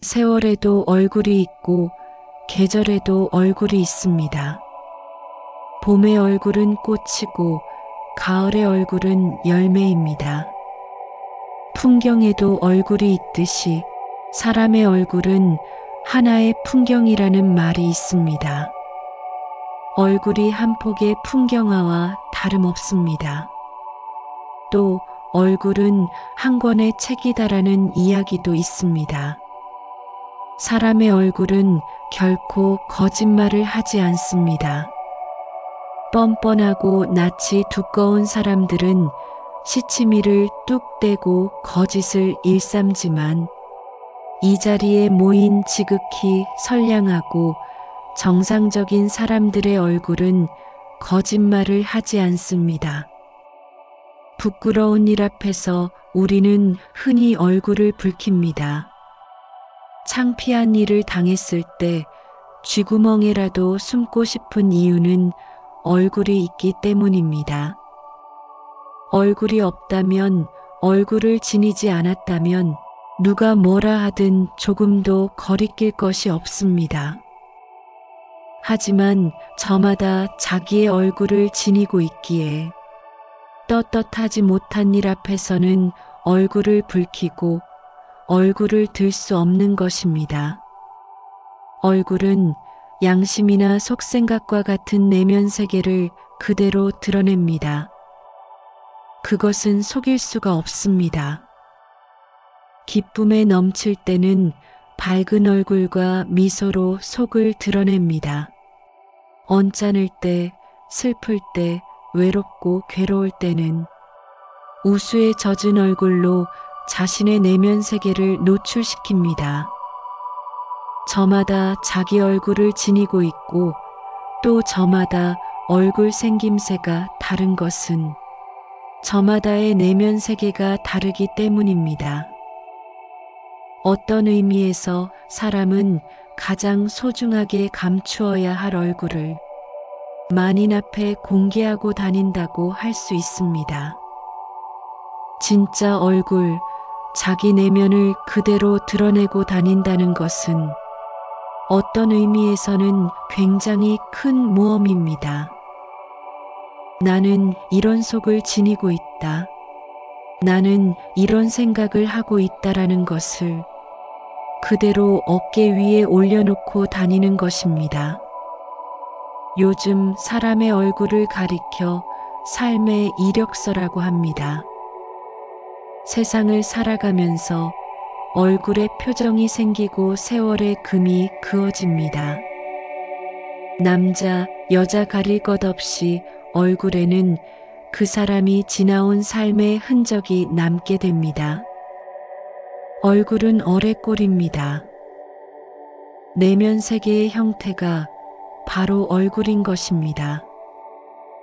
세월에도 얼굴이 있고 계절에도 얼굴이 있습니다. 봄의 얼굴은 꽃이고 가을의 얼굴은 열매입니다. 풍경에도 얼굴이 있듯이 사람의 얼굴은 하나의 풍경이라는 말이 있습니다. 얼굴이 한 폭의 풍경화와 다름없습니다. 또 얼굴은 한 권의 책이다라는 이야기도 있습니다. 사람의 얼굴은 결코 거짓말을 하지 않습니다. 뻔뻔하고 낯이 두꺼운 사람들은 시치미를 뚝 떼고 거짓을 일삼지만 이 자리에 모인 지극히 선량하고 정상적인 사람들의 얼굴은 거짓말을 하지 않습니다. 부끄러운 일 앞에서 우리는 흔히 얼굴을 붉힙니다. 창피한 일을 당했을 때 쥐구멍에라도 숨고 싶은 이유는 얼굴이 있기 때문입니다. 얼굴이 없다면, 얼굴을 지니지 않았다면 누가 뭐라 하든 조금도 거리낄 것이 없습니다. 하지만 저마다 자기의 얼굴을 지니고 있기에 떳떳하지 못한 일 앞에서는 얼굴을 붉히고 얼굴을 들 수 없는 것입니다. 얼굴은 양심이나 속생각과 같은 내면 세계를 그대로 드러냅니다. 그것은 속일 수가 없습니다. 기쁨에 넘칠 때는 밝은 얼굴과 미소로 속을 드러냅니다. 언짢을 때, 슬플 때, 외롭고 괴로울 때는 우수에 젖은 얼굴로 자신의 내면 세계를 노출시킵니다. 저마다 자기 얼굴을 지니고 있고 또 저마다 얼굴 생김새가 다른 것은 저마다의 내면 세계가 다르기 때문입니다. 어떤 의미에서 사람은 가장 소중하게 감추어야 할 얼굴을 만인 앞에 공개하고 다닌다고 할 수 있습니다. 진짜 얼굴, 자기 내면을 그대로 드러내고 다닌다는 것은 어떤 의미에서는 굉장히 큰 모험입니다. 나는 이런 속을 지니고 있다. 나는 이런 생각을 하고 있다라는 것을 그대로 어깨 위에 올려놓고 다니는 것입니다. 요즘 사람의 얼굴을 가리켜 삶의 이력서라고 합니다. 세상을 살아가면서 얼굴에 표정이 생기고 세월의 금이 그어집니다. 남자, 여자 가릴 것 없이 얼굴에는 그 사람이 지나온 삶의 흔적이 남게 됩니다. 얼굴은 어레꼴입니다. 내면 세계의 형태가 바로 얼굴인 것입니다.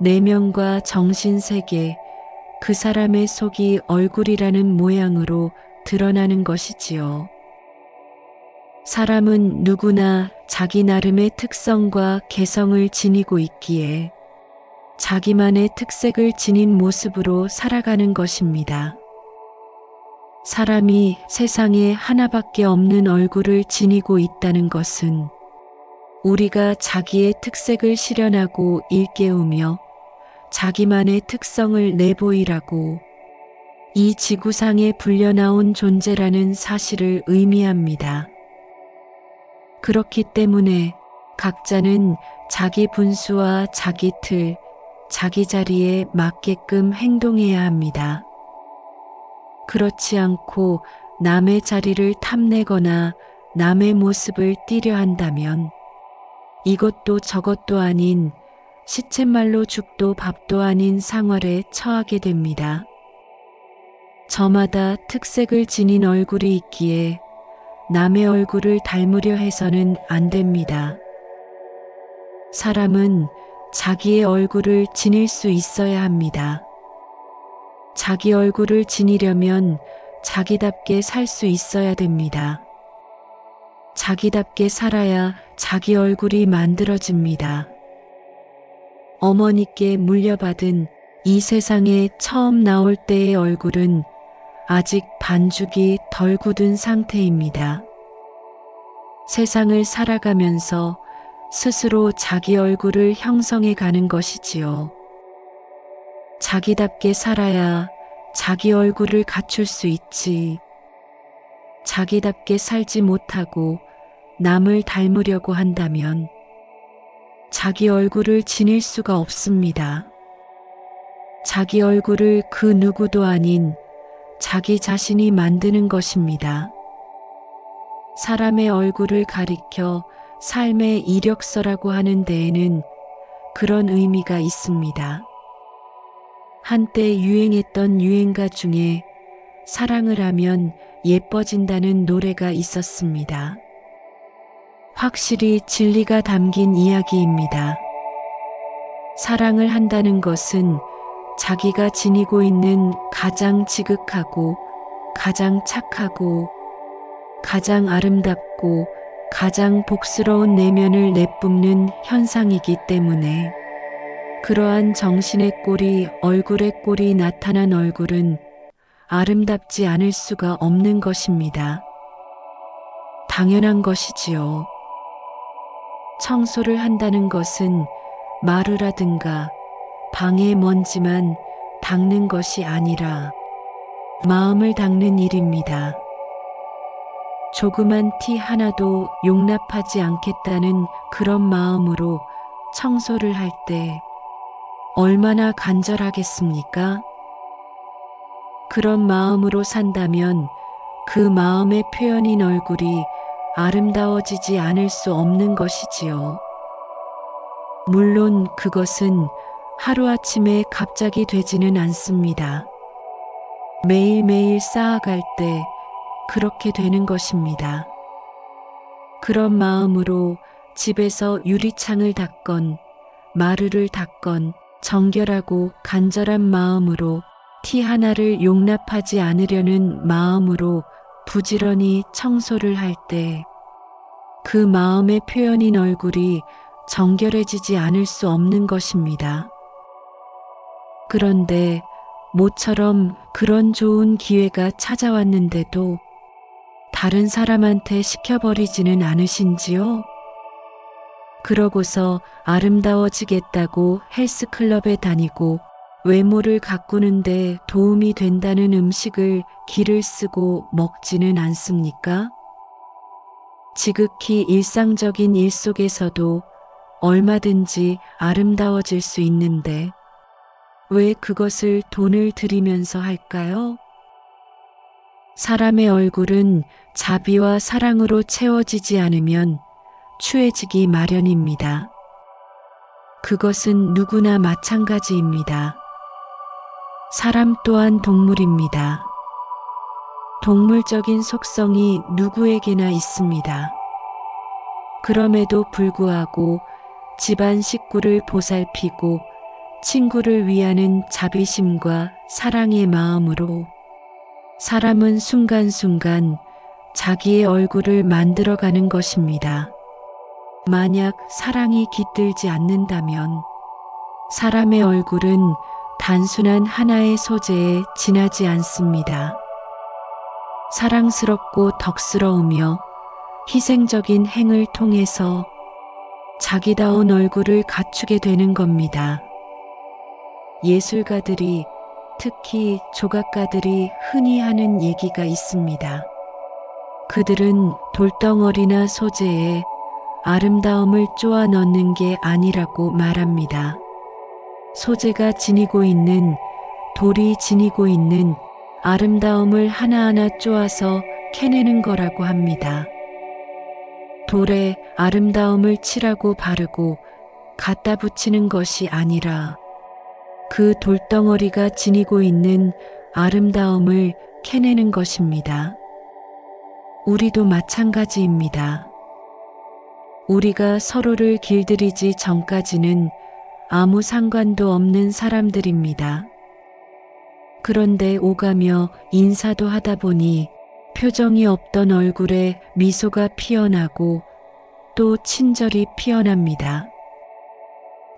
내면과 정신 세계, 그 사람의 속이 얼굴이라는 모양으로 드러나는 것이지요. 사람은 누구나 자기 나름의 특성과 개성을 지니고 있기에 자기만의 특색을 지닌 모습으로 살아가는 것입니다. 사람이 세상에 하나밖에 없는 얼굴을 지니고 있다는 것은 우리가 자기의 특색을 실현하고 일깨우며 자기만의 특성을 내보이라고 이 지구상에 불려나온 존재라는 사실을 의미합니다. 그렇기 때문에 각자는 자기 분수와 자기 틀, 자기 자리에 맞게끔 행동해야 합니다. 그렇지 않고 남의 자리를 탐내거나 남의 모습을 띠려 한다면 이것도 저것도 아닌 시쳇말로 죽도 밥도 아닌 상활에 처하게 됩니다. 저마다 특색을 지닌 얼굴이 있기에 남의 얼굴을 닮으려 해서는 안 됩니다. 사람은 자기의 얼굴을 지닐 수 있어야 합니다. 자기 얼굴을 지니려면 자기답게 살 수 있어야 됩니다. 자기답게 살아야 자기 얼굴이 만들어집니다. 어머니께 물려받은 이 세상에 처음 나올 때의 얼굴은 아직 반죽이 덜 굳은 상태입니다. 세상을 살아가면서 스스로 자기 얼굴을 형성해 가는 것이지요. 자기답게 살아야 자기 얼굴을 갖출 수 있지. 자기답게 살지 못하고 남을 닮으려고 한다면 자기 얼굴을 지닐 수가 없습니다. 자기 얼굴을 그 누구도 아닌 자기 자신이 만드는 것입니다. 사람의 얼굴을 가리켜 삶의 이력서라고 하는 데에는 그런 의미가 있습니다. 한때 유행했던 유행가 중에 사랑을 하면 예뻐진다는 노래가 있었습니다. 확실히 진리가 담긴 이야기입니다. 사랑을 한다는 것은 자기가 지니고 있는 가장 지극하고 가장 착하고 가장 아름답고 가장 복스러운 내면을 내뿜는 현상이기 때문에 그러한 정신의 꼴이 얼굴의 꼴이 나타난 얼굴은 아름답지 않을 수가 없는 것입니다. 당연한 것이지요. 청소를 한다는 것은 마루라든가 방의 먼지만 닦는 것이 아니라 마음을 닦는 일입니다. 조그만 티 하나도 용납하지 않겠다는 그런 마음으로 청소를 할 때 얼마나 간절하겠습니까? 그런 마음으로 산다면 그 마음의 표현인 얼굴이 아름다워지지 않을 수 없는 것이지요. 물론 그것은 하루아침에 갑자기 되지는 않습니다. 매일매일 쌓아갈 때 그렇게 되는 것입니다. 그런 마음으로 집에서 유리창을 닦건 마루를 닦건 정결하고 간절한 마음으로 티 하나를 용납하지 않으려는 마음으로 부지런히 청소를 할 때 그 마음의 표현인 얼굴이 정결해지지 않을 수 없는 것입니다. 그런데 모처럼 그런 좋은 기회가 찾아왔는데도 다른 사람한테 시켜버리지는 않으신지요? 그러고서 아름다워지겠다고 헬스클럽에 다니고 외모를 가꾸는데 도움이 된다는 음식을 기를 쓰고 먹지는 않습니까? 지극히 일상적인 일 속에서도 얼마든지 아름다워질 수 있는데 왜 그것을 돈을 들이면서 할까요? 사람의 얼굴은 자비와 사랑으로 채워지지 않으면 추해지기 마련입니다. 그것은 누구나 마찬가지입니다. 사람 또한 동물입니다. 동물적인 속성이 누구에게나 있습니다. 그럼에도 불구하고 집안 식구를 보살피고 친구를 위하는 자비심과 사랑의 마음으로 사람은 순간순간 자기의 얼굴을 만들어가는 것입니다. 만약 사랑이 깃들지 않는다면 사람의 얼굴은 단순한 하나의 소재에 지나지 않습니다. 사랑스럽고 덕스러우며 희생적인 행을 통해서 자기다운 얼굴을 갖추게 되는 겁니다. 예술가들이, 특히 조각가들이 흔히 하는 얘기가 있습니다. 그들은 돌덩어리나 소재에 아름다움을 쪼아 넣는 게 아니라고 말합니다. 소재가 지니고 있는, 돌이 지니고 있는 아름다움을 하나하나 쪼아서 캐내는 거라고 합니다. 돌에 아름다움을 칠하고 바르고 갖다 붙이는 것이 아니라 그 돌덩어리가 지니고 있는 아름다움을 캐내는 것입니다. 우리도 마찬가지입니다. 우리가 서로를 길들이지 전까지는 아무 상관도 없는 사람들입니다. 그런데 오가며 인사도 하다 보니 표정이 없던 얼굴에 미소가 피어나고 또 친절이 피어납니다.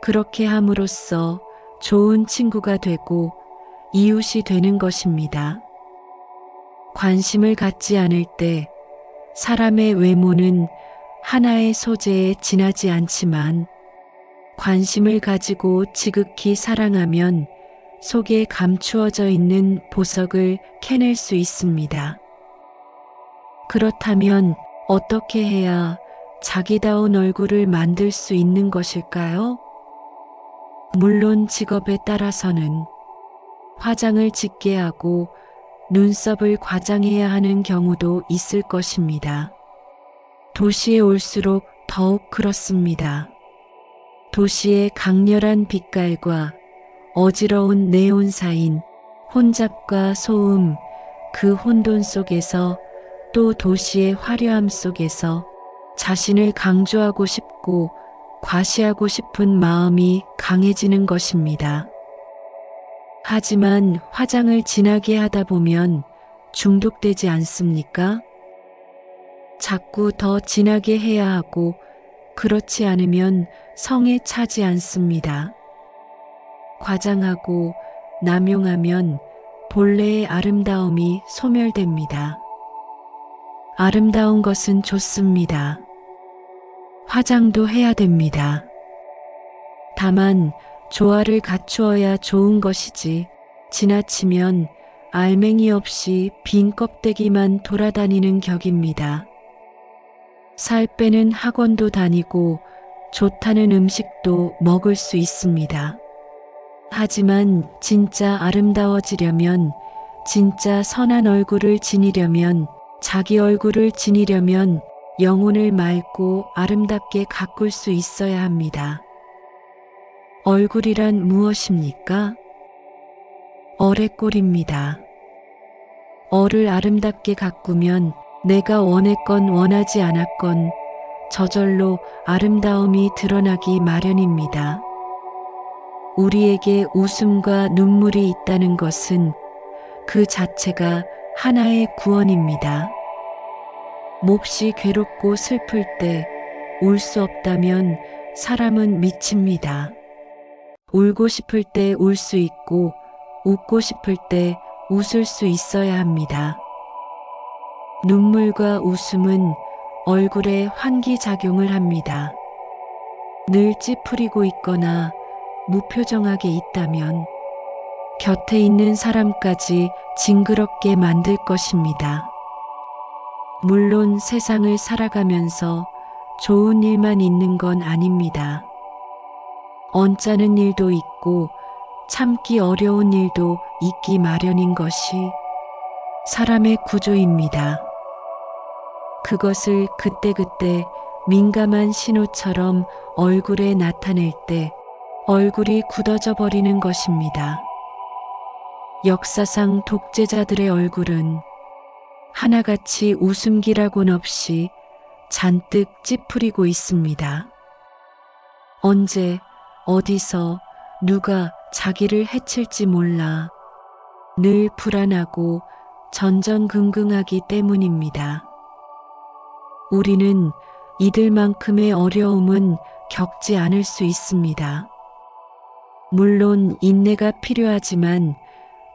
그렇게 함으로써 좋은 친구가 되고 이웃이 되는 것입니다. 관심을 갖지 않을 때 사람의 외모는 하나의 소재에 지나지 않지만 관심을 가지고 지극히 사랑하면 속에 감추어져 있는 보석을 캐낼 수 있습니다. 그렇다면 어떻게 해야 자기다운 얼굴을 만들 수 있는 것일까요? 물론 직업에 따라서는 화장을 짙게 하고 눈썹을 과장해야 하는 경우도 있을 것입니다. 도시에 올수록 더욱 그렇습니다. 도시의 강렬한 빛깔과 어지러운 네온사인 혼잡과 소음, 그 혼돈 속에서 또 도시의 화려함 속에서 자신을 강조하고 싶고 과시하고 싶은 마음이 강해지는 것입니다. 하지만 화장을 진하게 하다 보면 중독되지 않습니까? 자꾸 더 진하게 해야 하고 그렇지 않으면 성에 차지 않습니다. 과장하고 남용하면 본래의 아름다움이 소멸됩니다. 아름다운 것은 좋습니다. 화장도 해야 됩니다. 다만 조화를 갖추어야 좋은 것이지 지나치면 알맹이 없이 빈 껍데기만 돌아다니는 격입니다. 살 빼는 학원도 다니고 좋다는 음식도 먹을 수 있습니다. 하지만 진짜 아름다워지려면, 진짜 선한 얼굴을 지니려면, 자기 얼굴을 지니려면 영혼을 맑고 아름답게 가꿀 수 있어야 합니다. 얼굴이란 무엇입니까? 얼의 꼴입니다. 얼을 아름답게 가꾸면 내가 원했건 원하지 않았건 저절로 아름다움이 드러나기 마련입니다. 우리에게 웃음과 눈물이 있다는 것은 그 자체가 하나의 구원입니다. 몹시 괴롭고 슬플 때 울 수 없다면 사람은 미칩니다. 울고 싶을 때 울 수 있고 웃고 싶을 때 웃을 수 있어야 합니다. 눈물과 웃음은 얼굴에 환기작용을 합니다. 늘 찌푸리고 있거나 무표정하게 있다면 곁에 있는 사람까지 징그럽게 만들 것입니다. 물론 세상을 살아가면서 좋은 일만 있는 건 아닙니다. 언짢은 일도 있고 참기 어려운 일도 있기 마련인 것이 사람의 구조입니다. 그것을 그때그때 민감한 신호처럼 얼굴에 나타낼 때 얼굴이 굳어져 버리는 것입니다. 역사상 독재자들의 얼굴은 하나같이 웃음기라곤 없이 잔뜩 찌푸리고 있습니다. 언제, 어디서, 누가 자기를 해칠지 몰라 늘 불안하고 전전긍긍하기 때문입니다. 우리는 이들만큼의 어려움은 겪지 않을 수 있습니다. 물론 인내가 필요하지만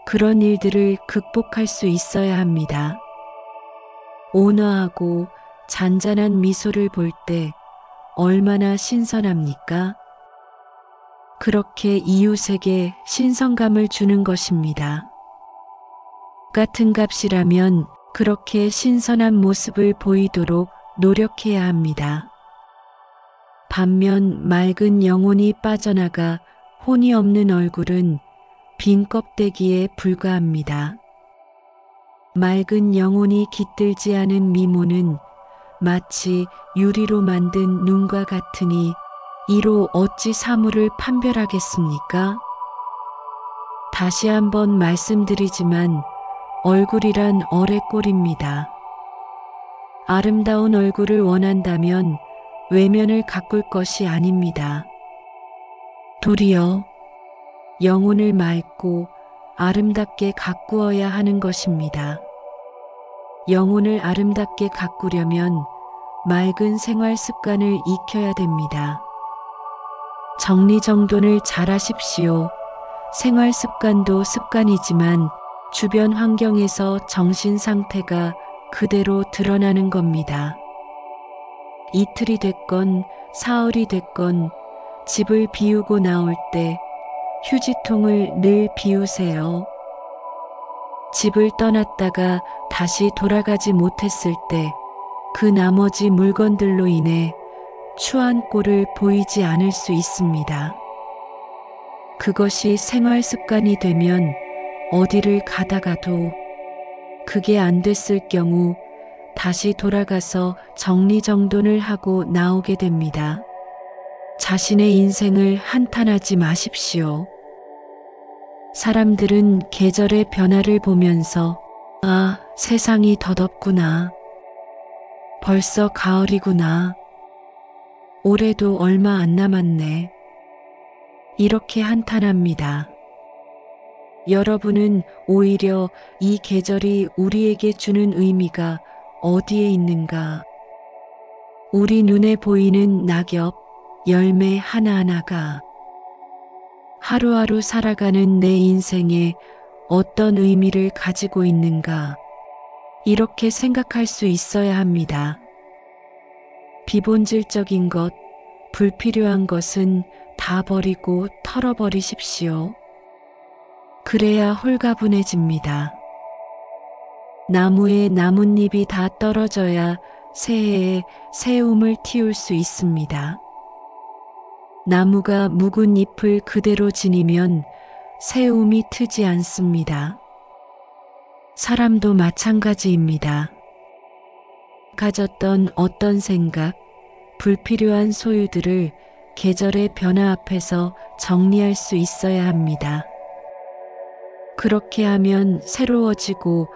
그런 일들을 극복할 수 있어야 합니다. 온화하고 잔잔한 미소를 볼 때 얼마나 신선합니까? 그렇게 이웃에게 신선감을 주는 것입니다. 같은 값이라면 그렇게 신선한 모습을 보이도록 노력해야 합니다. 반면 맑은 영혼이 빠져나가 혼이 없는 얼굴은 빈 껍데기에 불과합니다. 맑은 영혼이 깃들지 않은 미모는 마치 유리로 만든 눈과 같으니 이로 어찌 사물을 판별하겠습니까? 다시 한번 말씀드리지만 얼굴이란 얼의 꼴입니다. 아름다운 얼굴을 원한다면 외면을 가꿀 것이 아닙니다. 도리어 영혼을 맑고 아름답게 가꾸어야 하는 것입니다. 영혼을 아름답게 가꾸려면 맑은 생활 습관을 익혀야 됩니다. 정리정돈을 잘하십시오. 생활 습관도 습관이지만 주변 환경에서 정신 상태가 그대로 드러나는 겁니다. 이틀이 됐건 사흘이 됐건 집을 비우고 나올 때 휴지통을 늘 비우세요. 집을 떠났다가 다시 돌아가지 못했을 때 그 나머지 물건들로 인해 추한 꼴을 보이지 않을 수 있습니다. 그것이 생활 습관이 되면 어디를 가다가도 그게 안 됐을 경우 다시 돌아가서 정리정돈을 하고 나오게 됩니다. 자신의 인생을 한탄하지 마십시오. 사람들은 계절의 변화를 보면서 아, 세상이 더덥구나. 벌써 가을이구나. 올해도 얼마 안 남았네. 이렇게 한탄합니다. 여러분은 오히려 이 계절이 우리에게 주는 의미가 어디에 있는가? 우리 눈에 보이는 낙엽, 열매 하나하나가 하루하루 살아가는 내 인생에 어떤 의미를 가지고 있는가? 이렇게 생각할 수 있어야 합니다. 비본질적인 것, 불필요한 것은 다 버리고 털어버리십시오. 그래야 홀가분해집니다. 나무에 나뭇잎이 다 떨어져야 새해에 새움을 틔울 수 있습니다. 나무가 묵은 잎을 그대로 지니면 새움이 트지 않습니다. 사람도 마찬가지입니다. 가졌던 어떤 생각, 불필요한 소유들을 계절의 변화 앞에서 정리할 수 있어야 합니다. 그렇게 하면 새로워지고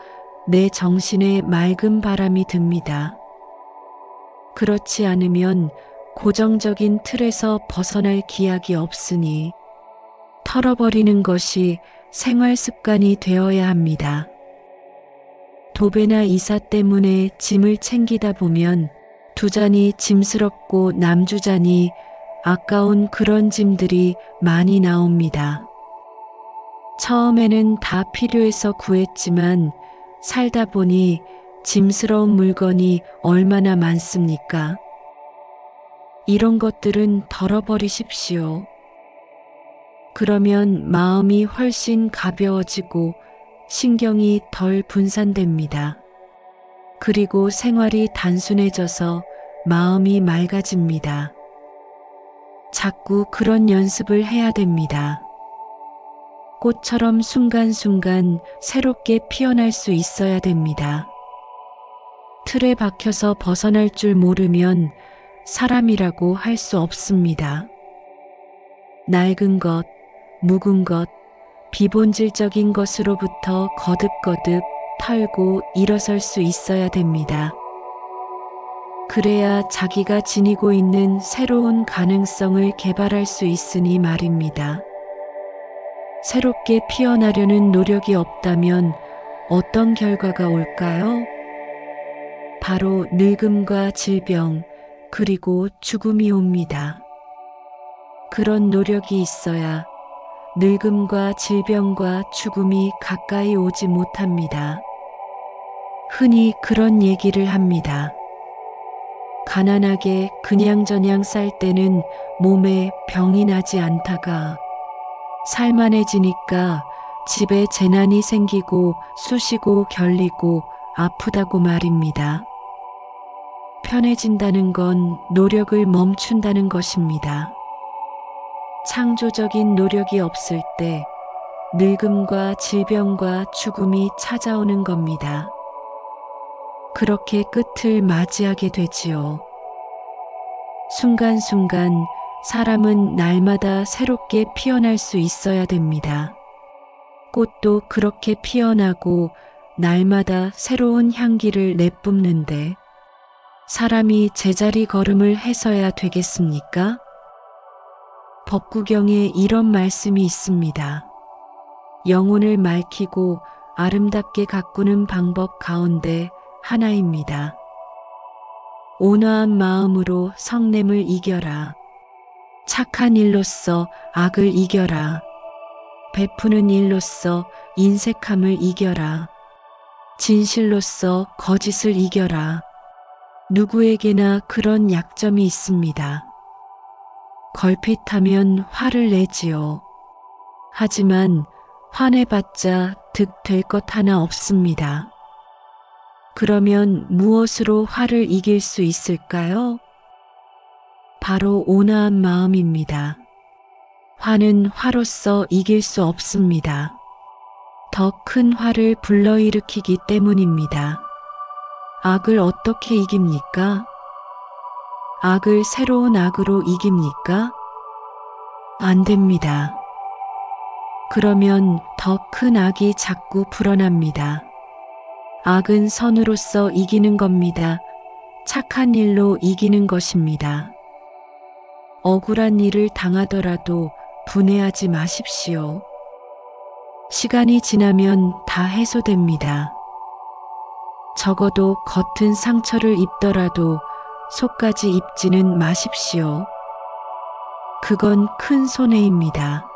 내 정신에 맑은 바람이 듭니다. 그렇지 않으면 고정적인 틀에서 벗어날 기약이 없으니 털어버리는 것이 생활 습관이 되어야 합니다. 도배나 이사 때문에 짐을 챙기다 보면 두 잔이 짐스럽고 남주잔이 아까운 그런 짐들이 많이 나옵니다. 처음에는 다 필요해서 구했지만 살다 보니 짐스러운 물건이 얼마나 많습니까? 이런 것들은 덜어버리십시오. 그러면 마음이 훨씬 가벼워지고 신경이 덜 분산됩니다. 그리고 생활이 단순해져서 마음이 맑아집니다. 자꾸 그런 연습을 해야 됩니다. 꽃처럼 순간순간 새롭게 피어날 수 있어야 됩니다. 틀에 박혀서 벗어날 줄 모르면 사람이라고 할 수 없습니다. 낡은 것, 묵은 것, 비본질적인 것으로부터 거듭거듭 털고 일어설 수 있어야 됩니다. 그래야 자기가 지니고 있는 새로운 가능성을 개발할 수 있으니 말입니다. 새롭게 피어나려는 노력이 없다면 어떤 결과가 올까요? 바로 늙음과 질병, 그리고 죽음이 옵니다. 그런 노력이 있어야 늙음과 질병과 죽음이 가까이 오지 못합니다. 흔히 그런 얘기를 합니다. 가난하게 그냥저냥 살 때는 몸에 병이 나지 않다가 살만해지니까 집에 재난이 생기고 쑤시고 결리고 아프다고 말입니다. 편해진다는 건 노력을 멈춘다는 것입니다. 창조적인 노력이 없을 때 늙음과 질병과 죽음이 찾아오는 겁니다. 그렇게 끝을 맞이하게 되지요. 순간순간 사람은 날마다 새롭게 피어날 수 있어야 됩니다. 꽃도 그렇게 피어나고 날마다 새로운 향기를 내뿜는데 사람이 제자리 걸음을 해서야 되겠습니까? 법구경에 이런 말씀이 있습니다. 영혼을 맑히고 아름답게 가꾸는 방법 가운데 하나입니다. 온화한 마음으로 성냄을 이겨라. 착한 일로서 악을 이겨라. 베푸는 일로서 인색함을 이겨라. 진실로서 거짓을 이겨라. 누구에게나 그런 약점이 있습니다. 걸핏하면 화를 내지요. 하지만 화내봤자 득 될 것 하나 없습니다. 그러면 무엇으로 화를 이길 수 있을까요? 바로 온화한 마음입니다. 화는 화로서 이길 수 없습니다. 더 큰 화를 불러일으키기 때문입니다. 악을 어떻게 이깁니까? 악을 새로운 악으로 이깁니까? 안 됩니다. 그러면 더 큰 악이 자꾸 불어납니다. 악은 선으로서 이기는 겁니다. 착한 일로 이기는 것입니다. 억울한 일을 당하더라도 분해하지 마십시오. 시간이 지나면 다 해소됩니다. 적어도 겉은 상처를 입더라도 속까지 입지는 마십시오. 그건 큰 손해입니다.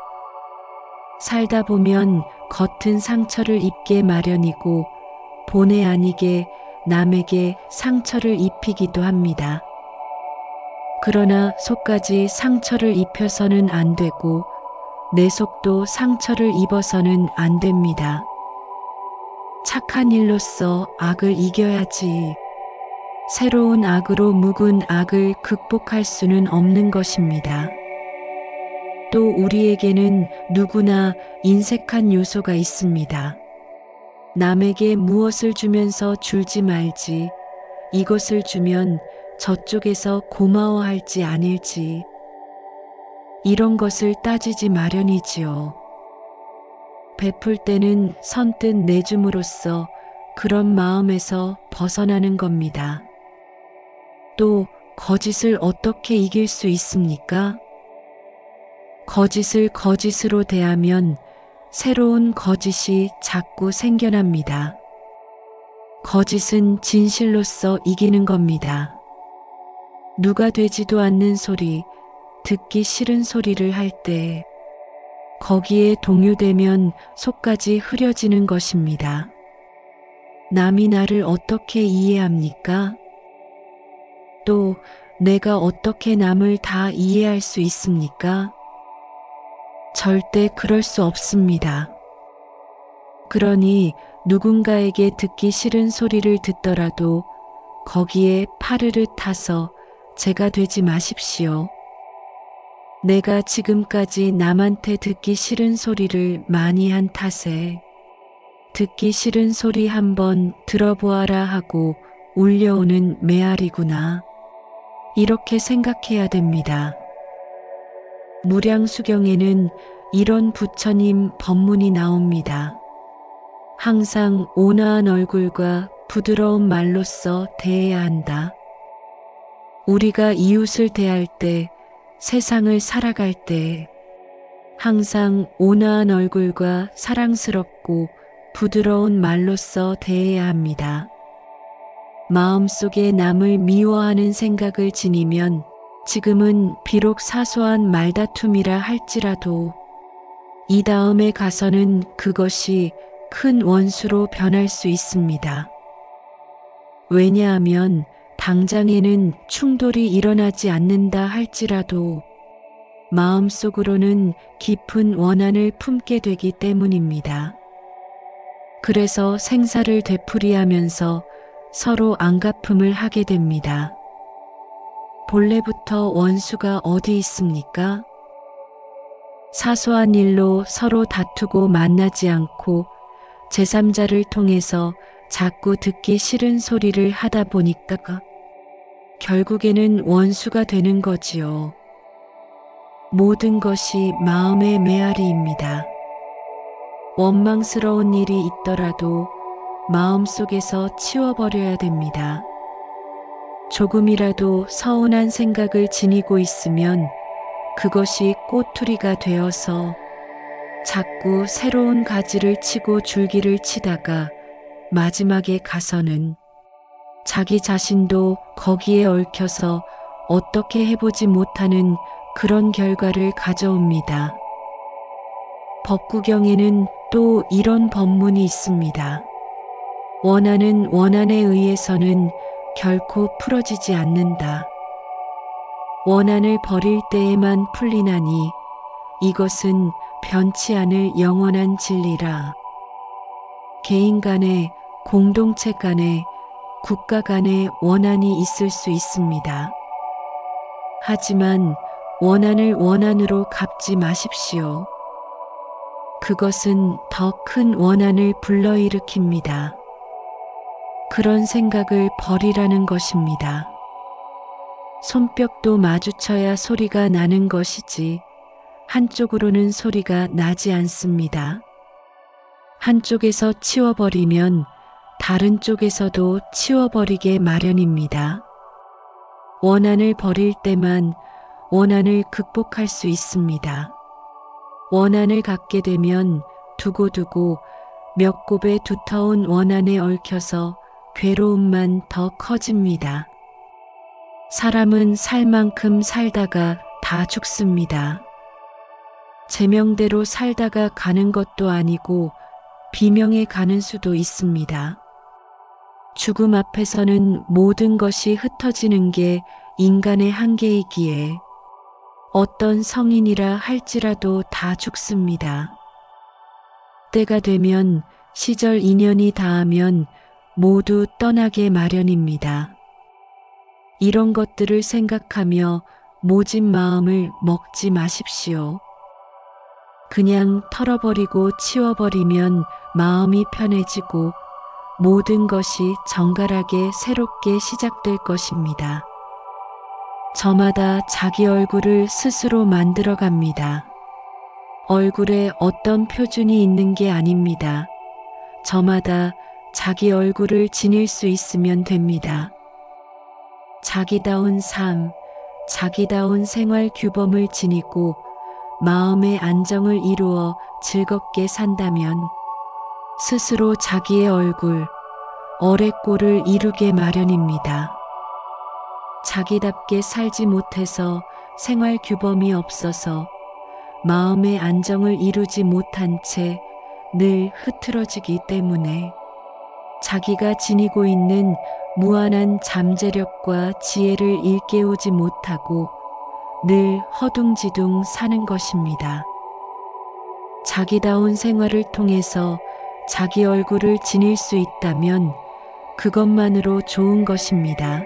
살다 보면 겉은 상처를 입게 마련이고 본의 아니게 남에게 상처를 입히기도 합니다. 그러나 속까지 상처를 입혀서는 안 되고 내 속도 상처를 입어서는 안 됩니다. 착한 일로서 악을 이겨야지. 새로운 악으로 묵은 악을 극복할 수는 없는 것입니다. 또 우리에게는 누구나 인색한 요소가 있습니다. 남에게 무엇을 주면서 줄지 말지, 이것을 주면 저쪽에서 고마워할지 아닐지, 이런 것을 따지지 마련이지요. 베풀 때는 선뜻 내줌으로써 그런 마음에서 벗어나는 겁니다. 또 거짓을 어떻게 이길 수 있습니까? 거짓을 거짓으로 대하면 새로운 거짓이 자꾸 생겨납니다. 거짓은 진실로서 이기는 겁니다. 누가 되지도 않는 소리, 듣기 싫은 소리를 할 때 거기에 동요되면 속까지 흐려지는 것입니다. 남이 나를 어떻게 이해합니까? 또 내가 어떻게 남을 다 이해할 수 있습니까? 절대 그럴 수 없습니다. 그러니 누군가에게 듣기 싫은 소리를 듣더라도 거기에 파르르 타서 제가 되지 마십시오. 내가 지금까지 남한테 듣기 싫은 소리를 많이 한 탓에 듣기 싫은 소리 한번 들어보아라 하고 울려오는 메아리구나. 이렇게 생각해야 됩니다. 무량수경에는 이런 부처님 법문이 나옵니다. 항상 온화한 얼굴과 부드러운 말로써 대해야 한다. 우리가 이웃을 대할 때, 세상을 살아갈 때 항상 온화한 얼굴과 사랑스럽고 부드러운 말로써 대해야 합니다. 마음속에 남을 미워하는 생각을 지니면 지금은 비록 사소한 말다툼이라 할지라도 이 다음에 가서는 그것이 큰 원수로 변할 수 있습니다. 왜냐하면 당장에는 충돌이 일어나지 않는다 할지라도 마음속으로는 깊은 원한을 품게 되기 때문입니다. 그래서 생사를 되풀이하면서 서로 안갚음을 하게 됩니다. 본래부터 원수가 어디 있습니까? 사소한 일로 서로 다투고 만나지 않고 제3자를 통해서 자꾸 듣기 싫은 소리를 하다 보니까 결국에는 원수가 되는 거지요. 모든 것이 마음의 메아리입니다. 원망스러운 일이 있더라도 마음속에서 치워버려야 됩니다. 조금이라도 서운한 생각을 지니고 있으면 그것이 꼬투리가 되어서 자꾸 새로운 가지를 치고 줄기를 치다가 마지막에 가서는 자기 자신도 거기에 얽혀서 어떻게 해보지 못하는 그런 결과를 가져옵니다. 법구경에는 또 이런 법문이 있습니다. 원하는 원한에 의해서는 결코 풀어지지 않는다. 원한을 버릴 때에만 풀리나니 이것은 변치 않을 영원한 진리라. 개인 간에, 공동체 간에, 국가 간에 원한이 있을 수 있습니다. 하지만 원한을 원한으로 갚지 마십시오. 그것은 더 큰 원한을 불러일으킵니다. 그런 생각을 버리라는 것입니다. 손뼉도 마주쳐야 소리가 나는 것이지 한쪽으로는 소리가 나지 않습니다. 한쪽에서 치워버리면 다른 쪽에서도 치워버리게 마련입니다. 원한을 버릴 때만 원한을 극복할 수 있습니다. 원한을 갖게 되면 두고두고 몇 곱의 두터운 원한에 얽혀서 괴로움만 더 커집니다. 사람은 살 만큼 살다가 다 죽습니다. 제명대로 살다가 가는 것도 아니고 비명에 가는 수도 있습니다. 죽음 앞에서는 모든 것이 흩어지는 게 인간의 한계이기에 어떤 성인이라 할지라도 다 죽습니다. 때가 되면 시절 인연이 닿으면 모두 떠나게 마련입니다. 이런 것들을 생각하며 모진 마음을 먹지 마십시오. 그냥 털어버리고 치워버리면 마음이 편해지고 모든 것이 정갈하게 새롭게 시작될 것입니다. 저마다 자기 얼굴을 스스로 만들어 갑니다. 얼굴에 어떤 표준이 있는 게 아닙니다. 저마다 자기 얼굴을 지닐 수 있으면 됩니다. 자기다운 삶, 자기다운 생활 규범을 지니고 마음의 안정을 이루어 즐겁게 산다면 스스로 자기의 얼굴, 어레꼴을 이루게 마련입니다. 자기답게 살지 못해서 생활 규범이 없어서 마음의 안정을 이루지 못한 채 늘 흐트러지기 때문에 자기가 지니고 있는 무한한 잠재력과 지혜를 일깨우지 못하고 늘 허둥지둥 사는 것입니다. 자기다운 생활을 통해서 자기 얼굴을 지닐 수 있다면 그것만으로 좋은 것입니다.